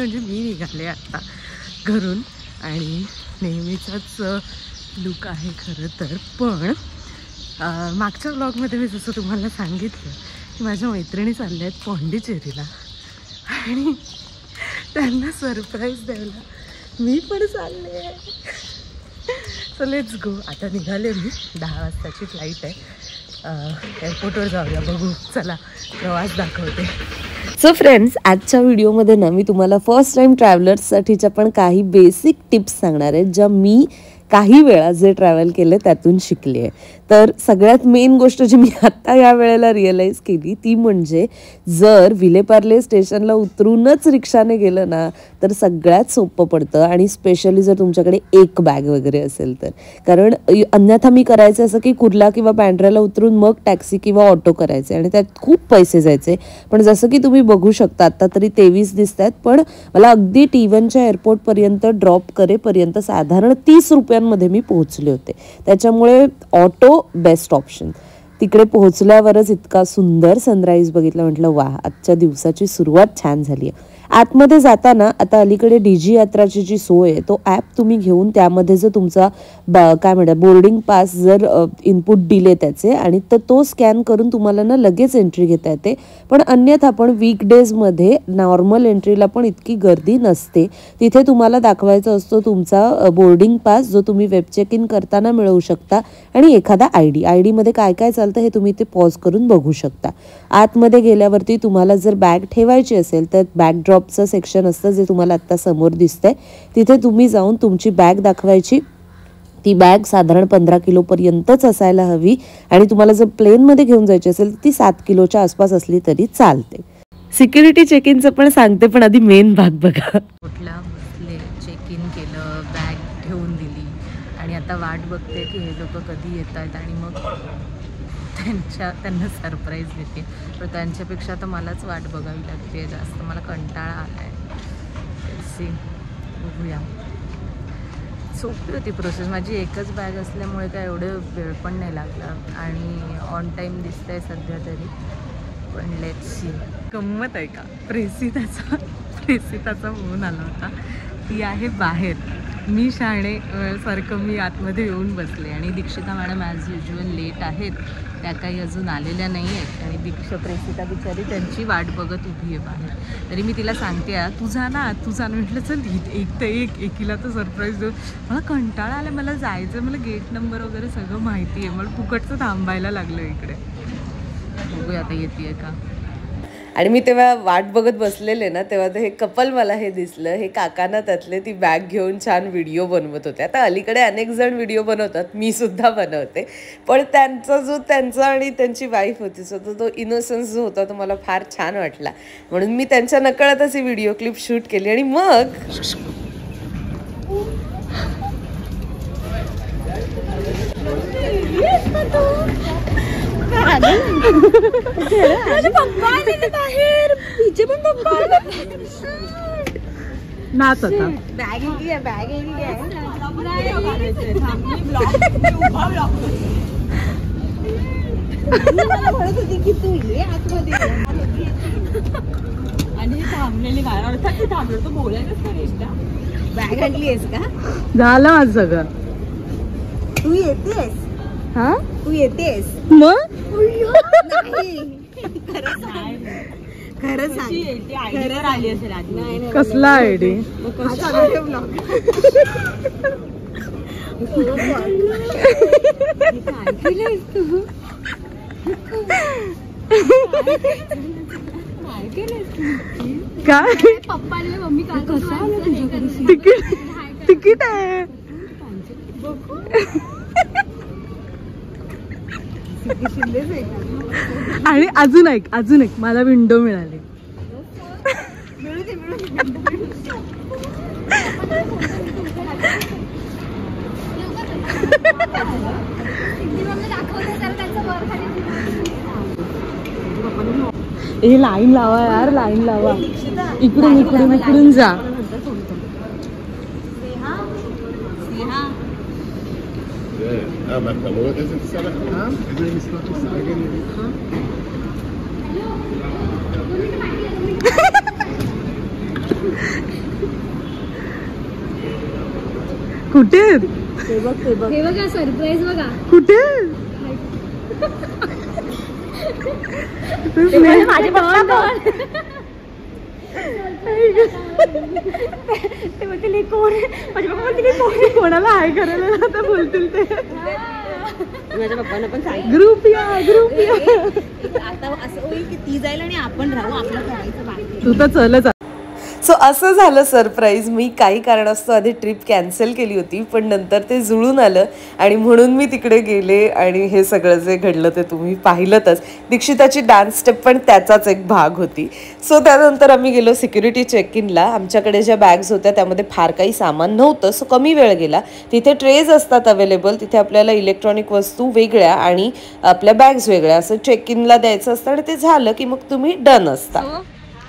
म्हणजे मी निघाले आता घरून आणि नेहमीचाच लुक आहे खरं तर. पण मागच्या व्लॉगमध्ये मी जसं तुम्हाला सांगितलं की माझ्या मैत्रिणी चालल्या आहेत पॉंडिचेरीला आणि त्यांना सरप्राईज द्यायला मी पण चालले आहे. So let's go. आता निघाले मी, 10 वाजताची फ्लाईट आहे. एअरपोर्टवर जाऊया, बघू. चला प्रवास दाखवते. सो फ्रेंड्स, आजच्या व्हिडिओमध्ये ना मी तुम्हाला फर्स्ट टाइम ट्रॅव्हलर्ससाठीच्या पण काही बेसिक टिप्स सांगणार आहेत ज्या मी काही वेळा जे ट्रॅव्हल केले त्यातून शिकले आहे. तर सगळ्यात मेन गोष्ट जी मी आत्ता या वेळेला रिअलाईज केली ती म्हणजे जर विलेपार्ले स्टेशनला उतरूनच रिक्षाने गेलं ना तर सगळ्यात सोपं पडतं आणि स्पेशली जर तुमच्याकडे एक बॅग वगैरे असेल तर. कारण अन्यथा मी करायचं असं की कुर्ला किंवा बँड्राला उतरून मग टॅक्सी किंवा ऑटो करायचे आणि त्यात खूप पैसे जायचे. पण जसं की तुम्ही बघू शकता आत्ता तरी 23 दिसत आहेत, पण मला अगदी T1च्या एअरपोर्टपर्यंत ड्रॉप करेपर्यंत साधारण 30 रुपयांमध्ये मी पोहोचले होते. त्याच्यामुळे ऑटो बेस्ट ऑप्शन. तिकडे पोहोचल्यावरच इतका सुंदर सनराईज बघितला, म्हटलं वा, आजच्या दिवसाची सुरुवात छान झाली आहे. आतमध्ये जाताना आता अलीकडे DG यात्राची जी सोय आहे तो ॲप तुम्ही घेऊन त्यामध्ये जर तुमचा काय म्हणतात बोर्डिंग पास जर इनपुट दिले त्याचे आणि तर तो स्कॅन करून तुम्हाला ना लगेच एंट्री घेता येते. पण अन्यथा पण वीकडेजमध्ये नॉर्मल एंट्रीला पण इतकी गर्दी नसते. तिथे तुम्हाला दाखवायचा असतो तुमचा बोर्डिंग पास जो तुम्ही वेब चेक इन करताना मिळवू शकता आणि एखादा आय डीमध्ये काय काय चालतं हे तुम्ही ते पॉज करून बघू शकता. आतमध्ये गेल्यावरती तुम्हाला जर बॅग ठेवायची असेल तर बॅग ड्रॉपचं सेक्शन असतं जे तुम्हाला आत्ता समोर दिसतंय. तिथे तुम्ही जाऊन तुमची बॅग दाखवायची. ती बॅग साधारण 15 किलोपर्यंतच असायला हवी आणि तुम्हाला जर प्लेनमध्ये घेऊन जायची असेल तर ती 7 किलोच्या आसपास असली तरी चालते. सिक्युरिटी चेक इनचं पण सांगते, पण आधी मेन भाग बघा. कुठला बसले, चेक इन केलं, बॅग ठेवून दिली आणि आता वाट बघते की हे लोक कधी येत आहेत आणि मग त्यांना सरप्राईज देते. पण त्यांच्यापेक्षा तर मलाच वाट बघावी लागते जास्त. मला कंटाळा आला आहे. बघूया. सोपी होती प्रोसेस. माझी एकच बॅग असल्यामुळे काय एवढं वेळ पण नाही लागला आणि ऑन टाईम दिसतंय सध्या तरी. पण लेट्स सी. गंमत आहे का, प्रेसिताचा फोन आला होता. ती आहे बाहेर, मी शाणे सारखं मी आतमध्ये येऊन बसले आणि दीक्षिता मॅडम ॲज युज्युअल लेट आहेत. त्या काही अजून आलेल्या नाही आहेत आणि प्रेसिता बिचारी त्यांची वाट बघत उभी आहे बाहेर. तरी मी तिला सांगते तुझा ना म्हटलं चल एक तर एकीला तर सरप्राईज देऊ. मला कंटाळा आला, मला जायचं, मला गेट नंबर वगैरे सगळं माहिती आहे. मला फुकटचं थांबायला लागलं इकडे. बघूया आता येते का. आणि मी तेव्हा वाट बघत बसलेले ना तेव्हा हे कपल मला हे दिसलं. हे काकांना त्यातले ती बॅग घेऊन छान व्हिडिओ बनवत होते. आता अलीकडे अनेक जण व्हिडिओ बनवतात, मी सुद्धा बनवते. पण त्यांचा आणि त्यांची वाईफ होती सो तो इनोसन्स जो होता तो मला फार छान वाटला. म्हणून मी त्यांच्या नकळतच ही व्हिडिओ क्लिप शूट केली आणि मग नाच होता. आणि थांबलेली थांबलो तो बोलायलाच बॅग आणली आहेस का? झालं माझं सगळं. तू येतेस? हा, तू येतेस मग खरं सांग. आली असेल कसला आयडी? काय पप्पा मम्मी काय कसं तिकीट आहे. आणि अजून एक मला विंडो मिळाली. हे लाईन लावा यार, लाईन लावा. इकडून जा. कुठे हे बघा सरप्राईज बघा. कुठे माझे पप्पा ते बोलतील कोण, माझे पप्पा बोलतील कोण, कोणाला हाय करायला आता बोलतील ते. माझ्या पप्पांना पण सांग ग्रुप या आता असं होईल की ती जाईल आणि आपण राहू, आपलं करायचं बाकी. तू तर चलच. सो असं झालं सरप्राईज. मी काही कारणास्तव आधी ट्रिप कॅन्सल केली होती, पण नंतर ते जुळून आलं आणि म्हणून मी तिकडे गेले आणि हे सगळं जे घडलं ते तुम्ही पाहिलंतच. दीक्षिताची डान्स स्टेप पण त्याचाच एक भाग होती. सो त्यानंतर आम्ही गेलो सिक्युरिटी चेक इनला. आमच्याकडे ज्या बॅग्स होत्या त्यामध्ये फार काही सामान नव्हतं, सो कमी वेळ गेला. तिथे ट्रेज असतात अवेलेबल, तिथे आपल्याला इलेक्ट्रॉनिक वस्तू वेगळ्या आणि आपल्या बॅग्स वेगळ्या असं चेक इनला द्यायचं असतं आणि ते झालं की मग तुम्ही डन असता.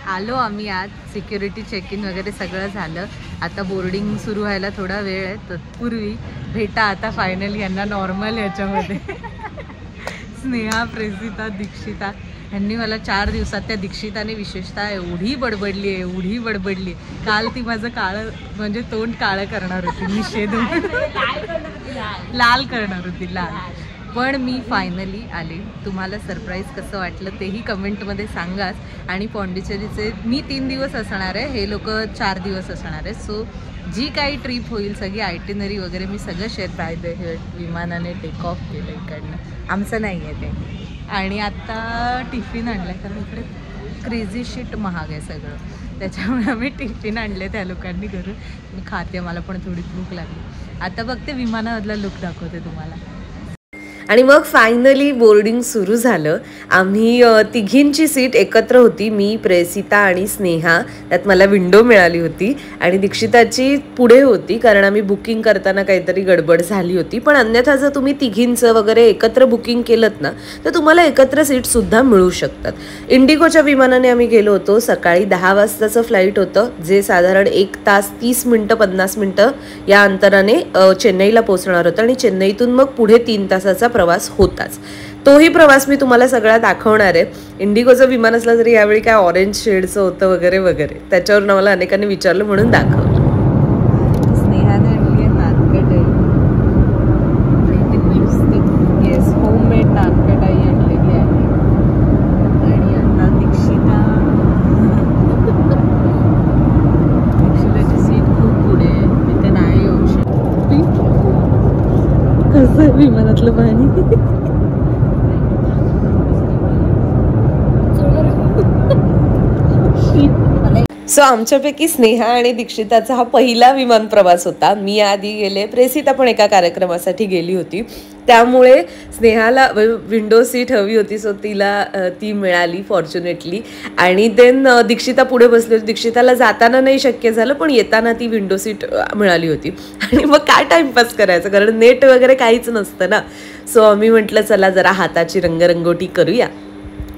आलो आम्ही आज. सिक्युरिटी चेक इन वगैरे सगळं झालं. आता बोर्डिंग सुरू व्हायला थोडा वेळ आहे. तत्पूर्वी भेटा आता फायनली यांना नॉर्मल याच्यामध्ये. स्नेहा, प्रेसिता, दीक्षिता यांनी मला 4 दिवसात, त्या दीक्षिताने विशेषतः एवढी बडबडली. काल ती माझं काळं म्हणजे तोंड काळं करणार होती, निषेध लाल करणार होती, लाल. पण मी फायनली आले. तुम्हाला सरप्राईज कसं वाटलं तेही कमेंटमध्ये सांगाच. आणि पॉंडिचेरीचे मी 3 दिवस असणार आहे, हे लोक 4 दिवस असणार आहे. सो जी काही ट्रिप होईल सगळी आयटिनरी वगैरे मी सगळं शेअर पाहिजे. हे विमानाने टेक ऑफ केलं इकडनं, आमचं नाही आहे ते. आणि आता टिफिन आणलं आहे कारण इकडे क्रेझी शीट महाग आहे सगळं, त्याच्यामुळे आम्ही टिफिन आणले त्या लोकांनी घरून. मी खाते, मला पण थोडी भूक लागली. आता बघते विमानामधला लुक दाखवते तुम्हाला. आणि मग फायनली बोर्डिंग सुरू झालं. आम्ही तिघींची सीट एकत्र होती, मी, प्रेसिता आणि स्नेहा. त्यात मला विंडो मिळाली होती आणि दीक्षिताची पुढे होती कारण आम्ही बुकिंग करताना काहीतरी गडबड झाली होती. पण अन्यथा जर तुम्ही तिघींचं वगैरे एकत्र बुकिंग केलं ना तर तुम्हाला एकत्र सीटसुद्धा मिळू शकतात. इंडिगोच्या विमानाने आम्ही गेलो होतो. सकाळी 10 वाजताचं फ्लाईट होतं, जे साधारण 1 तास 30 मिनटं 50 मिनटं या अंतराने चेन्नईला पोहोचणार होतं आणि चेन्नईतून मग पुढे 3 तासाचा प्रवास होताच. तोही प्रवास मी तुम्हाला सगळा दाखवणार आहे. इंडिगोचं विमान असलं तरी यावेळी काय ऑरेंज शेडचं होतं वगैरे वगैरे, त्याच्यावरून मला अनेकांनी विचारलं म्हणून दाखवलं. स्नेहाने आणली आहे नानकटाई, येस होममेड नानकटाई आणलेली आहे. आणि आता दीक्षिताची सीट खूप पुढे आहे, तिथे नाही येऊ शकत. कसं आहे विमानातलं पाणी. सो आमच्यापैकी स्नेहा आणि दीक्षिताचा हा पहिला विमान प्रवास होता. मी आधी गेले, प्रेसिता पण एका कार्यक्रमासाठी गेली होती, त्यामुळे स्नेहाला विंडो सीट हवी होती. सो तिला ती मिळाली फॉर्च्युनेटली. आणि देन दीक्षिता पुढे बसली होती. दीक्षिताला जाताना नाही शक्य झालं, पण येताना ती विंडो सीट मिळाली होती. आणि मग काय टाइमपास करायचं कारण नेट वगैरे काहीच नसतं ना. सो आम्ही म्हटलं चला जरा हाताची रंगरंगोटी करूया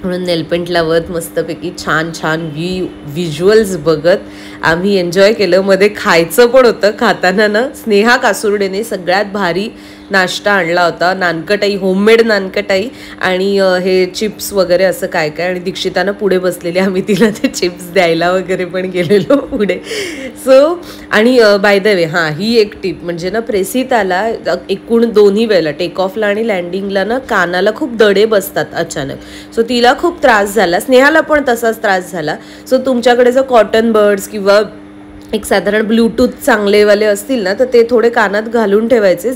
म्हणून नेलपेंट लावत मस्तपैकी छान छान व्हिज्युअल्स बघत आम्ही एन्जॉय केलं. मध्ये खायचं पण होतं. खाताना ना स्नेहा कासुर्डेने सगळ्यात भारी नाश्ता आणला होता, नानकटाई, होममेड नानकटाई आणि हे चिप्स वगैरे असं काय काय. आणि दीक्षितानं पुढे बसलेले, आम्ही तिला ते चिप्स द्यायला वगैरे पण गेलेलो पुढे. सो आणि बाय द वे ही एक टिप म्हणजे ना, प्रेसिताला एकूण दोन्ही वेळेला टेक ऑफला आणि लँडिंगला ना कानाला खूप दडे बसतात अचानक. सो तिला खूप त्रास झाला, स्नेहाला पण तसाच त्रास झाला. सो तुमच्याकडे जर कॉटन बड्स किंवा एक साधारण ब्लूटूथ चांगलेवाले असतील ना तर ते थोडे कानात घालून ठेवायचे,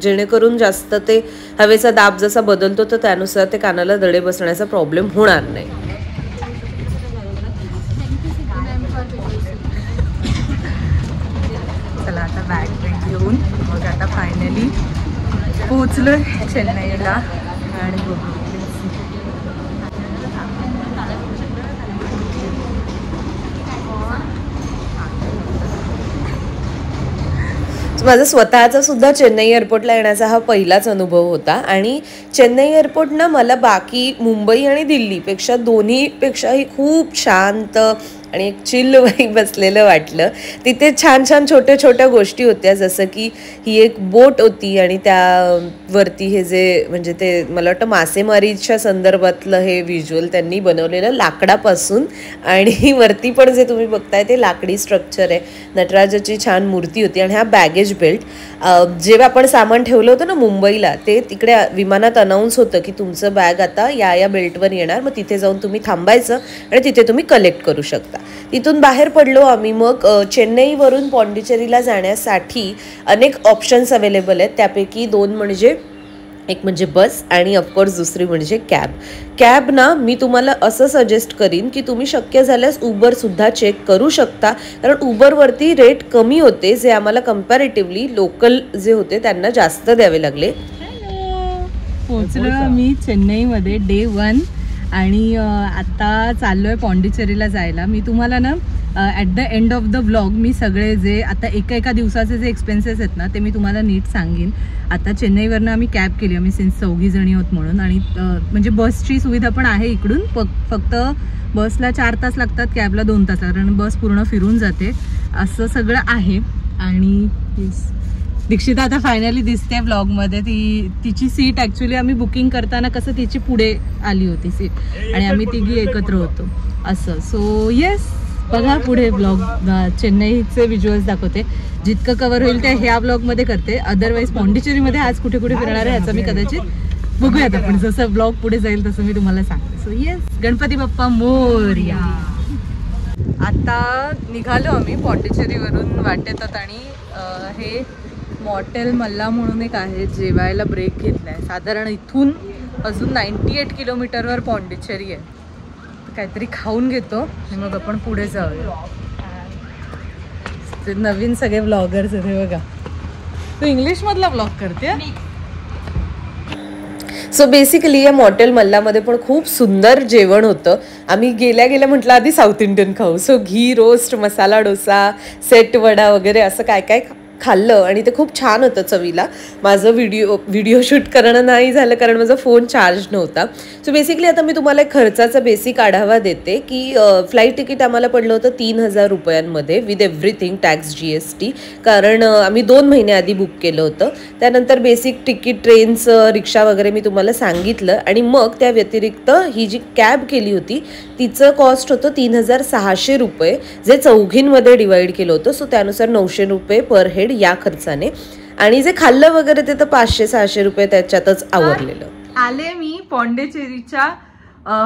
जेणेकरून जास्त ते हवेचा दाब जसा बदलतो तर त्यानुसार ते कानाला दडे बसण्याचा प्रॉब्लेम होणार नाही. चला आता बॅग घेऊन मग आता फायनली पोचलोय चेन्नईला आणि बघू. माझा स्वतःचा सुद्धा चेन्नई एअरपोर्टला येण्याचा हा पहिलाच अनुभव होता. आणि चेन्नई एअरपोर्ट ना मला बाकी मुंबई आणि दिल्लीपेक्षा दोन्हीपेक्षाही खूप शांत आणि एक चिल वाई बसलेलं वाटलं. तिथे छान छान छोट्या छोट्या गोष्टी होत्या, जसं की ही एक बोट होती आणि त्यावरती हे जे म्हणजे ते मला वाटतं मासेमारीच्या संदर्भातलं हे व्हिज्युअल त्यांनी बनवलेलं लाकडापासून, आणि वरती पण जे तुम्ही बघताय ते लाकडी स्ट्रक्चर आहे. नटराजाची छान मूर्ती होती. आणि हा बॅगेज बेल्ट, जेव्हा आपण सामान ठेवलं होतं ना मुंबईला, ते तिकडे विमानात अनाऊन्स होतं की तुमचं बॅग आता या बेल्टवर येणार, मग तिथे जाऊन तुम्ही थांबायचं आणि तिथे तुम्ही कलेक्ट करू शकता. तिथून बाहेर पडलो आम्ही. मग चेन्नईवरून पॉंडिचेरीला जाण्यासाठी अनेक ऑप्शन्स अवेलेबल आहेत. त्यापैकी 2 म्हणजे एक म्हणजे बस आणि ऑफकोर्स दुसरी म्हणजे कॅब ना मी तुम्हाला असं सजेस्ट करीन की तुम्ही शक्य झाल्यास उबरसुद्धा चेक करू शकता, कारण उबरवरती रेट कमी होते, जे आम्हाला कम्पॅरेटिव्हली लोकल जे होते त्यांना जास्त द्यावे लागले. पोचलो मी चेन्नईमध्ये डे 1 आणि आता चाललो आहे पॉंडिचेरीला जायला. मी तुम्हाला ना at the end of the vlog मी सगळे जे आता एका दिवसाचे जे एक्सपेन्सेस आहेत ना ते मी तुम्हाला नीट सांगेन. आता चेन्नईवरनं आम्ही कॅब केली, आम्ही सिन्स 4 जणी आहोत म्हणून, आणि म्हणजे बसची सुविधा पण आहे इकडून. फक्त बसला 4 तास लागतात, कॅबला 2 तास लागतात, कारण बस पूर्ण फिरून जाते. असं सगळं आहे. आणि दीक्षिता आता फायनली दिसते व्लॉगमध्ये. तिची सीट ॲक्च्युली आम्ही बुकिंग करताना कसं तिची पुढे आली होती सीट आणि आम्ही तिघी एकत्र होतो असं. सो येस, बघा पुढे ब्लॉग चेन्नईचे व्हिज्युअल्स दाखवते. जितकं कव्हर होईल ते ह्या ब्लॉगमध्ये करते. अदरवाईज पॉंडिचेरीमध्ये आज कुठे कुठे फिरणार आहे ह्याचं मी कदाचित बघूयात आपण, जसं ब्लॉग पुढे जाईल तसं मी तुम्हाला सांगते. So yes, Ganpati Bappa Morya. आता निघालो आम्ही पॉंडिचेरीवरून वाटेतात आणि हे मॉटेल मल्ला म्हणून एक आहे, जेवायला ब्रेक घेतलाय. साधारण इथून अजून 98 किलोमीटरवर पॉंडिचेरी आहे. काहीतरी खाऊन घेतो आणि मग आपण पुढे जाऊया. ते नवीन सगळे व्लॉगर्स आहेत बघा. तू इंग्लिश मधला व्लॉग करते. सो बेसिकली या मॉटेल मल्लामध्ये पण खूप सुंदर जेवण होतं. आम्ही गेल्या म्हटलं आधी साऊथ इंडियन खाऊ. सो घी रोस्ट, मसाला डोसा, सेट वडा वगैरे असं काय खाल्लं आणि ते खूप छान होतं चवीला. माझं व्हिडिओ शूट करणं नाही झालं कारण माझा फोन चार्ज नव्हता. सो बेसिकली आता मी तुम्हाला एक खर्चाचा बेसिक आढावा देते की फ्लाईट तिकीट आम्हाला पडलं होतं 3000 रुपयांमध्ये विथ एव्हरीथिंग, टॅक्स, GST, कारण आम्ही 2 महिन्याआधी बुक केलं होतं. त्यानंतर बेसिक तिकीट, ट्रेनचं, रिक्षा वगैरे मी तुम्हाला सांगितलं. आणि मग त्या व्यतिरिक्त ही जी कॅब केली होती तिचं कॉस्ट होतं 3600 रुपये, जे चौघींमध्ये डिवाईड केलं होतं. सो त्यानुसार 900 रुपये पर हेड या खर्चाने. आणि जे खाल्लं वगैरे ते तर 500-600 रुपये त्याच्यातच आवरलेलं. आले मी पॉंडिचेरीच्या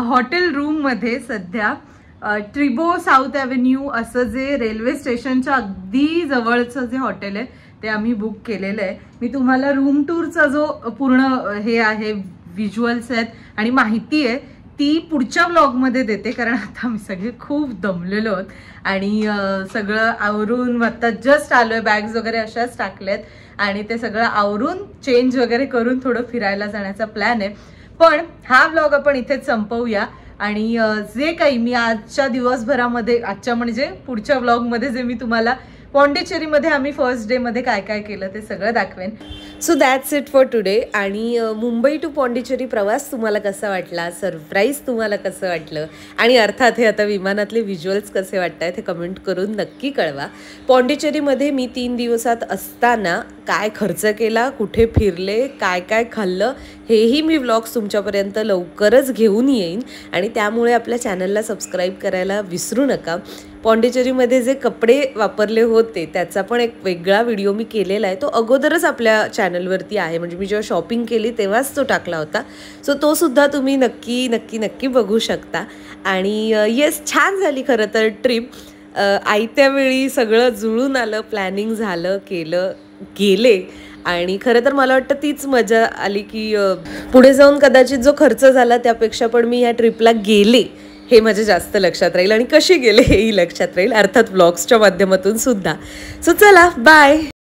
हॉटेल रूम मध्ये. सध्या ट्रिबो साऊथ ॲव्हेन्यू असं जे रेल्वे स्टेशनच्या अगदी जवळचं जे हॉटेल आहे ते आम्ही बुक केलेलं आहे. मी तुम्हाला रूम टूरचा जो पूर्ण हे आहे, व्हिज्युअल्स आहेत आणि माहिती आहे ती पुढच्या व्लॉगमध्ये देते, कारण आता आम्ही सगळे खूप दमलेलो आहोत आणि सगळं आवरून आता जस्ट आलोय. बॅग्स वगैरे अशाच टाकल्यात आणि ते सगळं आवरून चेंज वगैरे करून थोडं फिरायला जाण्याचा प्लॅन आहे. पण हा व्लॉग आपण इथेच संपवूया आणि जे काही मी आजच्या दिवसभरामध्ये, आजच्या म्हणजे पुढच्या व्लॉगमध्ये जे मी तुम्हाला पॉंडिचेरीमध्ये आम्ही फर्स्ट डे मध्ये काय काय केलं ते सगळं दाखवेन. So that's it for today. आणि मुंबई टू पॉंडिचेरी प्रवास तुम्हाला कसा वाटला, सरप्राईज तुम्हाला कसं वाटलं, आणि अर्थात हे आता विमानातले व्हिज्युअल्स कसे वाटत आहेत हे कमेंट करून नक्की कळवा. पॉंडिचेरीमध्ये मी 3 दिवसात असताना काय खर्च केला, कुठे फिरले, काय काय खाल्लं, हेही मी व्लॉग्स तुमच्यापर्यंत लवकरच घेऊन येईन. आणि त्यामुळे आपल्या चॅनलला सबस्क्राईब करायला विसरू नका. पॉंडिचेरीमध्ये जे कपडे वापरले होते त्याचा पण एक वेगळा व्हिडिओ मी केलेला आहे. तो अगोदरच आपल्या चॅनलवरती आहे, म्हणजे मी जेव्हा शॉपिंग केली तेव्हाच तो टाकला होता. सो तो सुद्धा तुम्ही नक्की नक्की नक्की बघू शकता. आणि येस, छान झाली खरं तर ट्रिप. आयत्या वेळी सगळं जुळून आलं, प्लॅनिंग झालं, गेले. आणि खरं तर मला वाटतं तीच मजा आली की पुढे जाऊन कदाचित जो खर्च झाला त्यापेक्षा पण मी ह्या ट्रिपला गेले हे माझ्या जास्त लक्षात राहील आणि कसे गेले हेही लक्षात राहील, अर्थात व्लॉग्सच्या माध्यमातून सुद्धा. सो चला, बाय.